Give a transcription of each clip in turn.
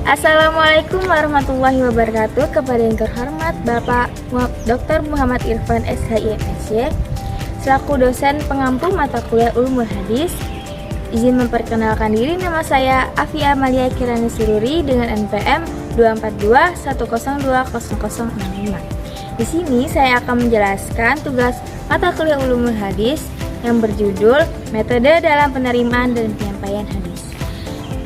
Assalamualaikum warahmatullahi wabarakatuh. Kepada yang terhormat Bapak Dr. Muhammad Irfan SHI MSy, selaku dosen pengampu mata kuliah Ulumul Hadis, izin memperkenalkan diri. Nama saya Afia Amalia Kirani Sururi dengan NPM 242102065. Di sini saya akan menjelaskan tugas mata kuliah Ulumul Hadis yang berjudul Metode dalam Penerimaan dan Penyampaian Hadis.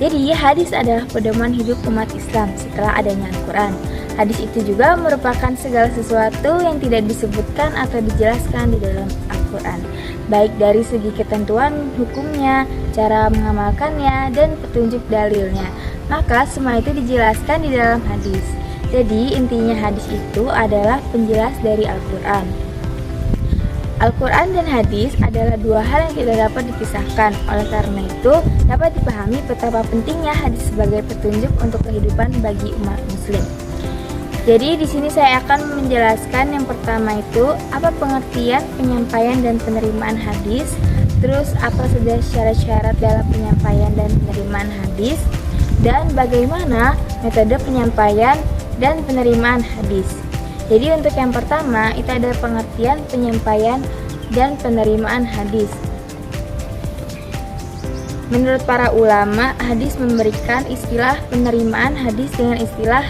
Jadi, hadis adalah pedoman hidup umat Islam setelah adanya Al-Quran. Hadis itu juga merupakan segala sesuatu yang tidak disebutkan atau dijelaskan di dalam Al-Quran, baik dari segi ketentuan hukumnya, cara mengamalkannya, dan petunjuk dalilnya. Maka semua itu dijelaskan di dalam hadis. Jadi, intinya hadis itu adalah penjelas dari Al-Quran. Al-Quran dan hadis adalah dua hal yang tidak dapat dipisahkan. Oleh karena itu, dapat dipahami betapa pentingnya hadis sebagai petunjuk untuk kehidupan bagi umat muslim. Jadi di sini saya akan menjelaskan yang pertama itu apa pengertian, penyampaian dan penerimaan hadis, terus apa saja syarat-syarat dalam penyampaian dan penerimaan hadis, dan bagaimana metode penyampaian dan penerimaan hadis. Jadi untuk yang pertama itu ada pengertian, penyampaian, dan penerimaan hadis. Menurut para ulama, hadis memberikan istilah penerimaan hadis dengan istilah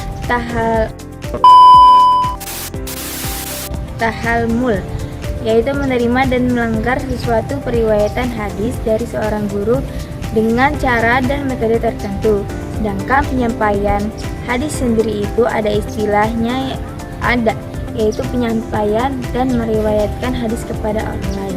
tahalmul, yaitu menerima dan melanggar sesuatu periwayatan hadis dari seorang guru dengan cara dan metode tertentu. Sedangkan penyampaian hadis sendiri itu ada istilahnya yaitu penyampaian dan meriwayatkan hadis kepada orang lain.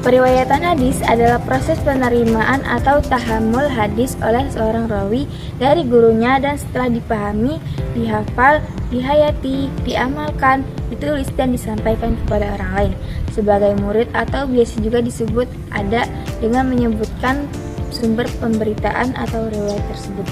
Periwayatan hadis adalah proses penerimaan atau tahammul hadis oleh seorang rawi dari gurunya, dan setelah dipahami, dihafal, dihayati, diamalkan, ditulis dan disampaikan kepada orang lain. Sebagai murid atau biasa juga disebut ada dengan menyebutkan sumber pemberitaan atau riwayat tersebut.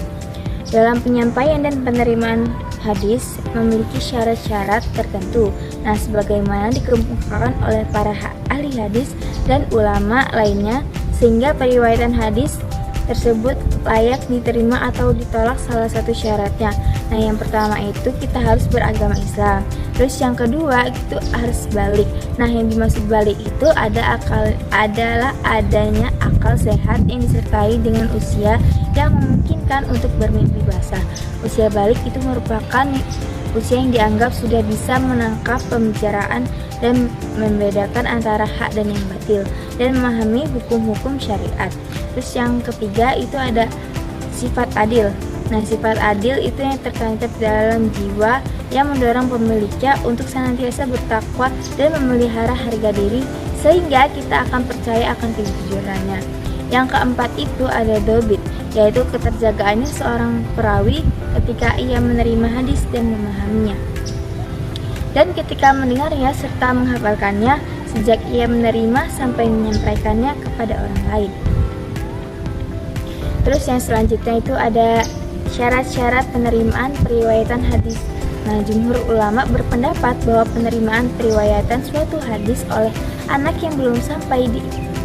Dalam penyampaian dan penerimaan hadis memiliki syarat-syarat tertentu. Nah, sebagaimana dikemukakan oleh para ahli hadis dan ulama lainnya, sehingga periwayatan hadis tersebut layak diterima atau ditolak salah satu syaratnya. Nah, yang pertama itu kita harus beragama Islam. Terus yang kedua itu harus balik. Nah, yang dimaksud balik itu adalah adanya akal sehat yang disertai dengan usia yang memungkinkan untuk bermimpi basah. Usia balik itu merupakan usia yang dianggap sudah bisa menangkap pembicaraan dan membedakan antara hak dan yang batil, dan memahami hukum-hukum syariat. Terus yang ketiga itu ada sifat adil. Nah, sifat adil itu yang tertancap dalam jiwa yang mendorong pemiliknya untuk senantiasa bertakwa dan memelihara harga diri, sehingga kita akan percaya akan kejujurannya. Yang keempat itu ada dobit, yaitu keterjagaannya seorang perawi ketika ia menerima hadis dan memahaminya, dan ketika mendengarnya serta menghafalkannya sejak ia menerima sampai menyampaikannya kepada orang lain. Terus yang selanjutnya itu ada syarat-syarat penerimaan periwayatan hadis. Nah, jumhur ulama berpendapat bahwa penerimaan periwayatan suatu hadis oleh anak yang belum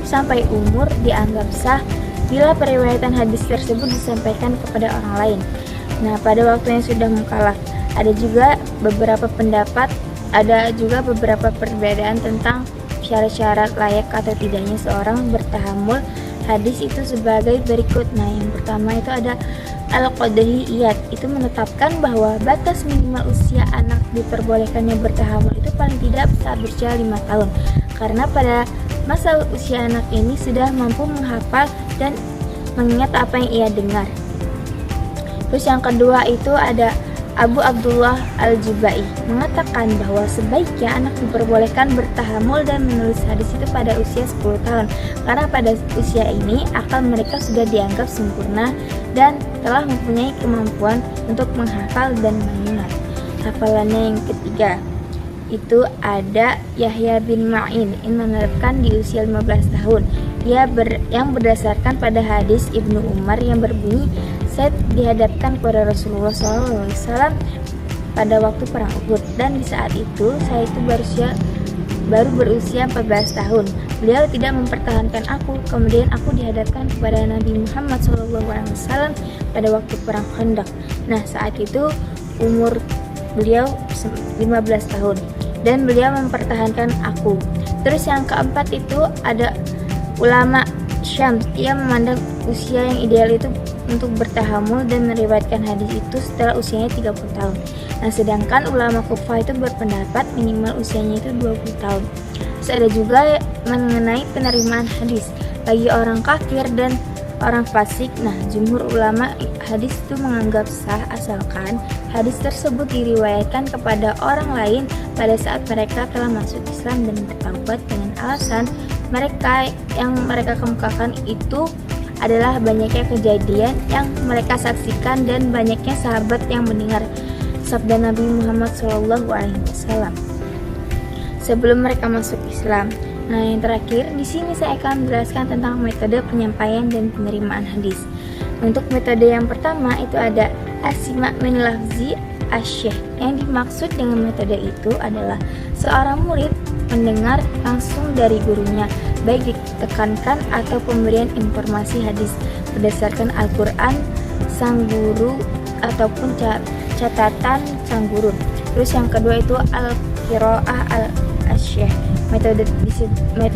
sampai umur dianggap sah bila periwayatan hadis tersebut disampaikan kepada orang lain. Nah, pada waktu yang sudah mukallaf, ada juga beberapa perbedaan tentang syarat-syarat layak atau tidaknya seorang bertahammul hadis itu sebagai berikut. Nah, yang pertama itu ada Al-Qadhiyat, itu menetapkan bahwa batas minimal usia anak diperbolehkannya bertahammul itu paling tidak saat berusia 5 tahun, karena pada masa usia anak ini sudah mampu menghafal dan mengingat apa yang ia dengar. Terus yang kedua itu ada Abu Abdullah Al-Jubai, mengatakan bahwa sebaiknya anak diperbolehkan bertahammul dan menulis hadis itu pada usia 10 tahun, karena pada usia ini akal mereka sudah dianggap sempurna dan telah mempunyai kemampuan untuk menghafal dan mengingat. Hafalannya yang ketiga itu ada Yahya bin Ma'in, yang menerapkan di usia 15 tahun. Yang berdasarkan pada hadis Ibnu Umar yang berbunyi, saya dihadapkan kepada Rasulullah SAW pada waktu perang Uhud, dan di saat itu saya itu berusia baru berusia 14 tahun. Beliau tidak mempertahankan aku. Kemudian aku dihadapkan kepada Nabi Muhammad SAW pada waktu perang Khandaq. Nah, saat itu umur beliau 15 tahun dan beliau mempertahankan aku. Terus yang keempat itu ada ulama Syam. Ia memandang usia yang ideal itu untuk bertahamul dan meriwayatkan hadis itu setelah usianya 30 tahun. Nah, sedangkan ulama Kufah itu berpendapat minimal usianya itu 20 tahun. Terus ada juga mengenai penerimaan hadis bagi orang kafir dan orang fasik. Nah, jumhur ulama hadis itu menganggap sah asalkan hadis tersebut diriwayatkan kepada orang lain pada saat mereka telah masuk Islam dan bertaubat dengan alasan mereka yang mereka kemukakan itu adalah banyaknya kejadian yang mereka saksikan dan banyaknya sahabat yang mendengar sabda Nabi Muhammad SAW sebelum mereka masuk Islam. Nah, yang terakhir di sini saya akan menjelaskan tentang metode penyampaian dan penerimaan hadis. Untuk metode yang pertama itu ada as-sima' min lafzi asy-syaikh. Yang dimaksud dengan metode itu adalah seorang murid mendengar langsung dari gurunya, baik ditekankan atau pemberian informasi hadis berdasarkan Al-Quran sang guru ataupun catatan sang guru. Terus yang kedua itu al-qiraah al-asy-syaikh. Metode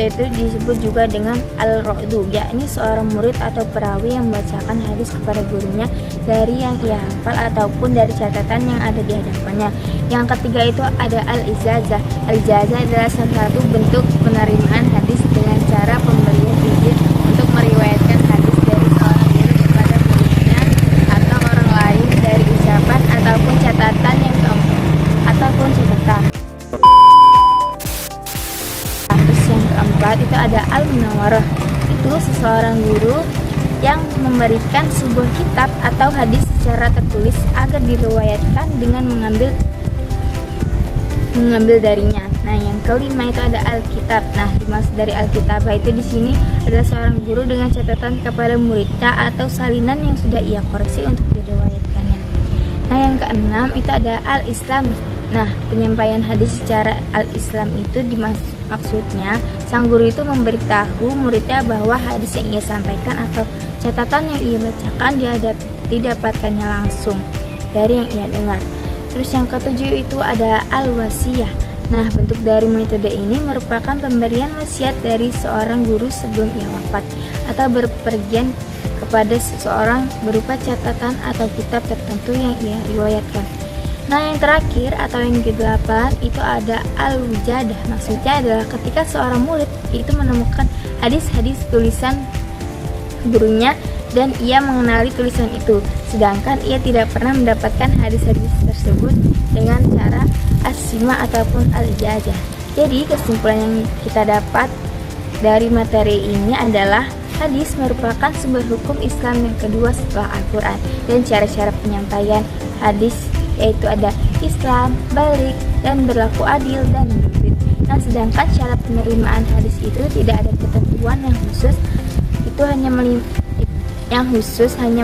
itu disebut juga dengan al-ra'du, yakni seorang murid atau perawi yang membacakan hadis kepada gurunya dari yang ia hafal ataupun dari catatan yang ada di hadapannya. Yang ketiga itu ada al-ijazah. Al-ijazah adalah salah satu bentuk penerimaan hadis dengan cara pemberian izin untuk meriwayatkan hadis dari seorang guru kepada muridnya atau orang lain dari ucapan ataupun catatan yang ataupun catatan. Yang keempat itu ada al-munawarah. Itu seseorang guru yang memberikan sebuah kitab atau hadis secara tertulis agar diriwayatkan dengan mengambil darinya. Nah, yang kelima itu ada alkitab. Nah, dimaksud dari alkitabah itu di sini adalah seorang guru dengan catatan kepada muridnya atau salinan yang sudah ia koreksi untuk diriwayatkannya. Nah, yang keenam itu ada al-islam. Nah, penyampaian hadis secara al-islam itu maksudnya sang guru itu memberitahu muridnya bahwa hadis yang ia sampaikan atau catatan yang ia bacakan didapatkannya langsung dari yang ia dengar. Terus yang ketujuh itu ada al-wasiyah. Nah, bentuk dari metode ini merupakan pemberian wasiat dari seorang guru sebelum ia wafat atau berpergian kepada seseorang berupa catatan atau kitab tertentu yang ia riwayatkan. Nah, yang terakhir atau yang ke-8 itu ada al-wijadah. Maksudnya adalah ketika seorang murid itu menemukan hadis-hadis tulisan gurunya dan ia mengenali tulisan itu, sedangkan ia tidak pernah mendapatkan hadis-hadis tersebut dengan cara as-sima' ataupun al-ijazah. Jadi kesimpulan yang kita dapat dari materi ini adalah hadis merupakan sumber hukum Islam yang kedua setelah Al-Quran, dan cara-cara penyampaian hadis yaitu ada Islam, balik, dan berlaku adil dan mufid. Nah, sedangkan cara penerimaan hadis itu tidak ada ketentuan yang khusus, itu hanya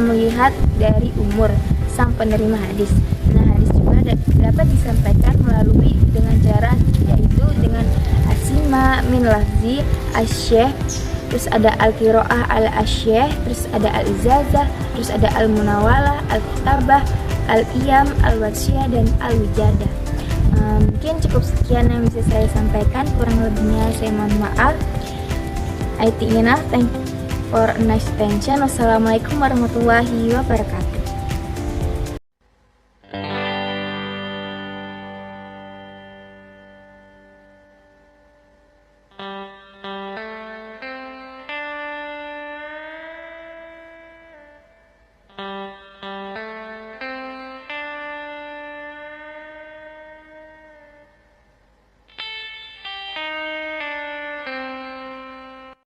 melihat dari umur sang penerima hadis. Nah, hadis juga dapat disampaikan melalui dengan cara yaitu dengan as-sima' min lafzi asy-syaikh, terus ada al-qiraah al-asy-syaikh, terus ada al-ijazah, terus ada al-munawalah, al-kitabah, al-qiyam, al-wasiyah, dan al-wijadah. Mungkin cukup sekian yang bisa saya sampaikan, kurang lebihnya saya mohon maaf. I think enough. Thank you for a nice attention. Wassalamualaikum warahmatullahi wabarakatuh.